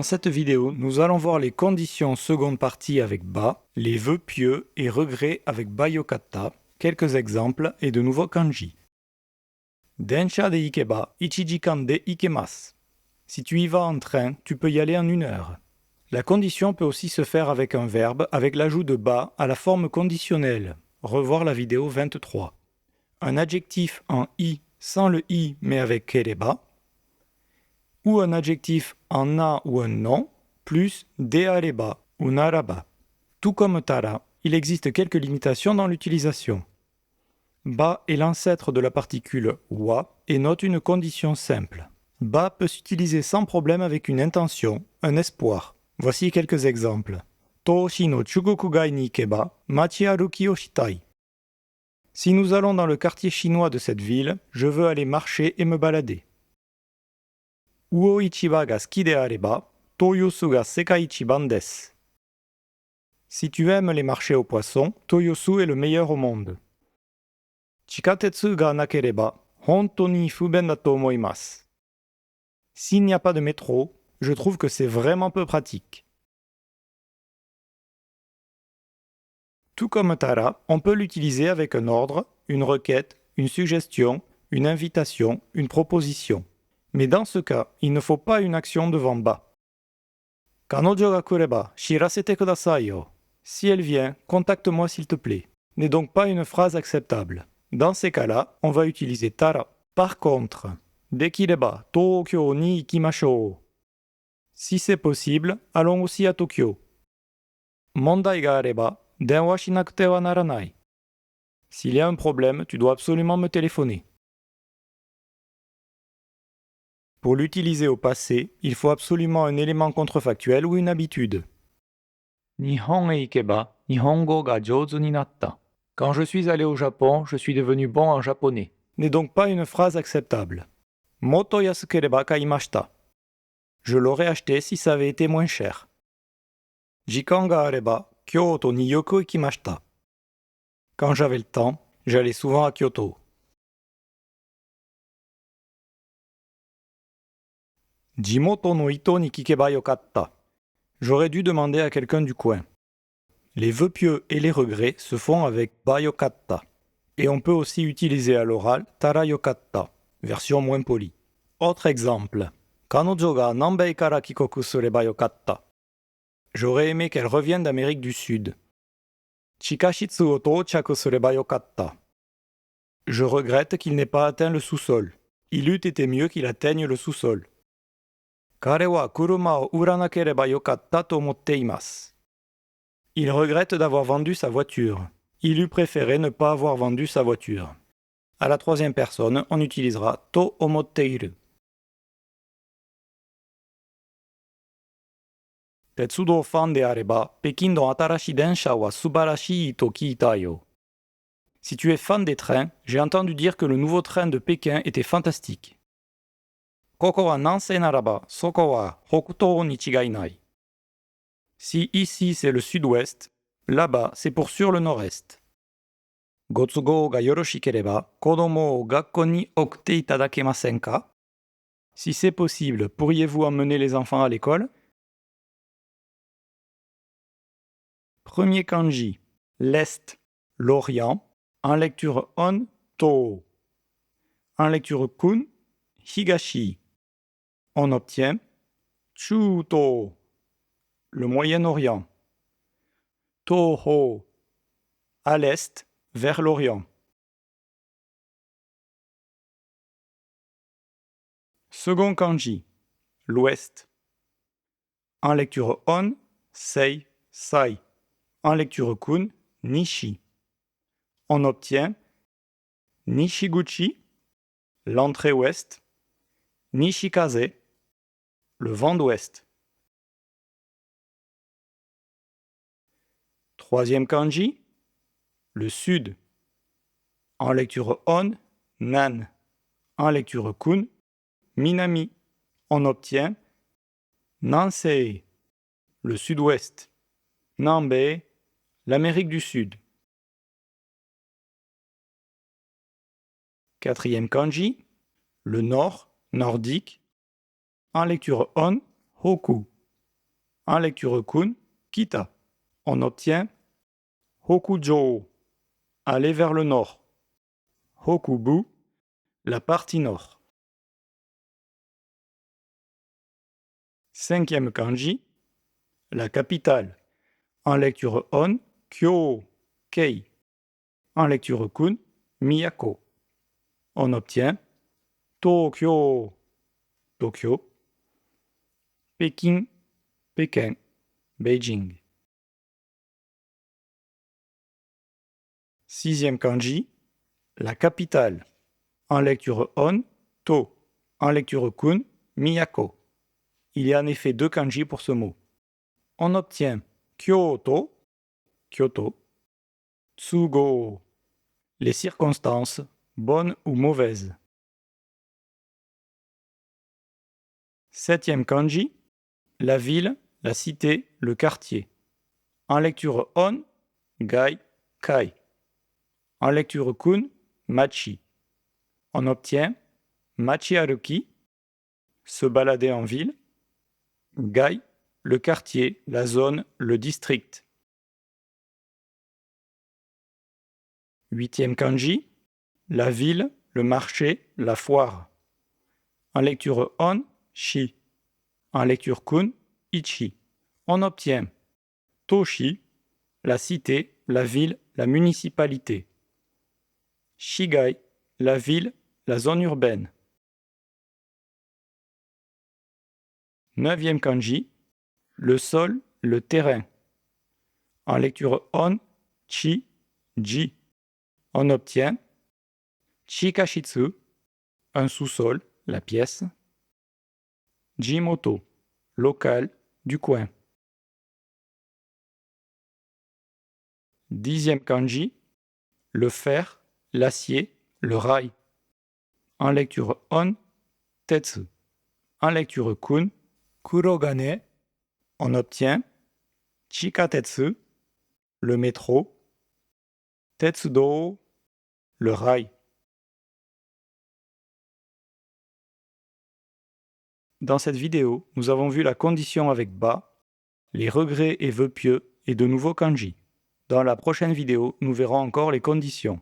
Dans cette vidéo, nous allons voir les conditions seconde partie avec ba, les vœux pieux et regrets avec ba yokatta, quelques exemples et de nouveaux kanji. Densha de ikeba, 1 jikan de ikemasu. Si tu y vas en train, tu peux y aller en 1 heure. La condition peut aussi se faire avec un verbe avec l'ajout de ba à la forme conditionnelle. Revoir la vidéo 23. Un adjectif en i sans le i mais avec kereba. Ou un adjectif en na ou un non, plus de areba ou naraba. Tout comme tara, il existe quelques limitations dans l'utilisation. Ba est l'ancêtre de la particule wa et note une condition simple. Ba peut s'utiliser sans problème avec une intention, un espoir. Voici quelques exemples. Toshi no chugokugai ni ikeba, machi aruki o shitai. Si nous allons dans le quartier chinois de cette ville, je veux aller marcher et me balader. Uo ichiba ga suki de areba, Toyosu ga sekai ichiban desu. Si tu aimes les marchés aux poissons, Toyosu est le meilleur au monde. Chikatetsu ga nakereba, honto ni fuben da to omoimasu. S'il n'y a pas de métro, je trouve que c'est vraiment peu pratique. Tout comme tara, on peut l'utiliser avec un ordre, une requête, une suggestion, une invitation, une proposition. Mais dans ce cas, il ne faut pas une action devant ba. Kanojo ga kureba, shirasete kudasai yo. Si elle vient, contacte-moi s'il te plaît. N'est donc pas une phrase acceptable. Dans ces cas-là, on va utiliser tara. Par contre, dekireba, Tokyo ni ikimashou. Si c'est possible, allons aussi à Tokyo. Mondai ga areba, denwa shinakute wa naranai. S'il y a un problème, tu dois absolument me téléphoner. Pour l'utiliser au passé, il faut absolument un élément contrefactuel ou une habitude. Nihon e ikeba, nihongo ga jouzu ni natta. Quand je suis allé au Japon, je suis devenu bon en japonais. N'est donc pas une phrase acceptable. Moto yasukereba kaimashita. Je l'aurais acheté si ça avait été moins cher. Jikan ga areba, Kyoto ni yoku ikimashita. Quand j'avais le temps, j'allais souvent à Kyoto. Jimoto no ito ni kikeba yokatta. J'aurais dû demander à quelqu'un du coin. Les vœux pieux et les regrets se font avec ba yokatta. Et on peut aussi utiliser à l'oral tara yokatta, version moins polie. Autre exemple. Kanojo ga Nanbei kara kikoku sureba yokatta. J'aurais aimé qu'elle revienne d'Amérique du Sud. Chikashitsu o touchaku sureba yokatta. Je regrette qu'il n'ait pas atteint le sous-sol. Il eût été mieux qu'il atteigne le sous-sol. Kare wa kuruma o uranakereba yokatta to omotte imasu. Il regrette d'avoir vendu sa voiture. Il eût préféré ne pas avoir vendu sa voiture. À la troisième personne, on utilisera to omotteiru. Tetsudo fan de areba, Pekin no atarashi densha wa subarashii to kiita yo. Si tu es fan des trains, j'ai entendu dire que le nouveau train de Pékin était fantastique. Koko wa nansei naraba, soko wa hokutou ni chigai nai. Si ici c'est le sud-ouest, là-bas c'est pour sûr le nord-est. Gotsugo ga yoroshikereba, kodomo o gakko ni okute itadakemasen ka? Si c'est possible, pourriez-vous emmener les enfants à l'école? Premier kanji, l'est, l'orient, en lecture on, to. En lecture kun, higashi. On obtient chuto, le Moyen-Orient. Toho, à l'est, vers l'Orient. Second kanji, l'ouest. En lecture on, sei, sai. En lecture kun, nishi. On obtient Nishiguchi, l'entrée ouest, Nishikaze, le vent d'ouest. Troisième kanji, le sud. En lecture on, nan. En lecture kun, minami. On obtient Nansei, le sud-ouest. Nanbei, l'Amérique du Sud. Quatrième kanji, le nord, nordique. En lecture on, hoku. En lecture kun, kita. On obtient Hokujo, aller vers le nord. Hokubu, la partie nord. Cinquième kanji, la capitale. En lecture on, Kyo, Kei. En lecture kun, Miyako. On obtient Tokyo, Tokyo. Pékin, Pékin, Beijing. Sixième kanji, la capitale. En lecture on, To. En lecture kun, Miyako. Il y a en effet deux kanji pour ce mot. On obtient Kyoto, Kyoto. Tsugo, les circonstances, bonnes ou mauvaises. Septième kanji, la ville, la cité, le quartier. En lecture on, Gai, Kai. En lecture kun, Machi. On obtient Machi Haruki, se balader en ville. Gai, le quartier, la zone, le district. Huitième kanji, la ville, le marché, la foire. En lecture on, Shi. En lecture kun, Ichi. On obtient Toshi, la cité, la ville, la municipalité. Shigai, la ville, la zone urbaine. Neuvième kanji, le sol, le terrain. En lecture on, Chi, Ji. On obtient Chikashitsu, un sous-sol, la pièce. Jimoto, local, du coin. Dixième kanji, le fer, l'acier, le rail. En lecture on, Tetsu. En lecture kun, Kurogane. On obtient Chikatetsu, le métro. Tetsudo, le rail. Dans cette vidéo, nous avons vu la condition avec ba, les regrets et vœux pieux et de nouveaux kanji. Dans la prochaine vidéo, nous verrons encore les conditions.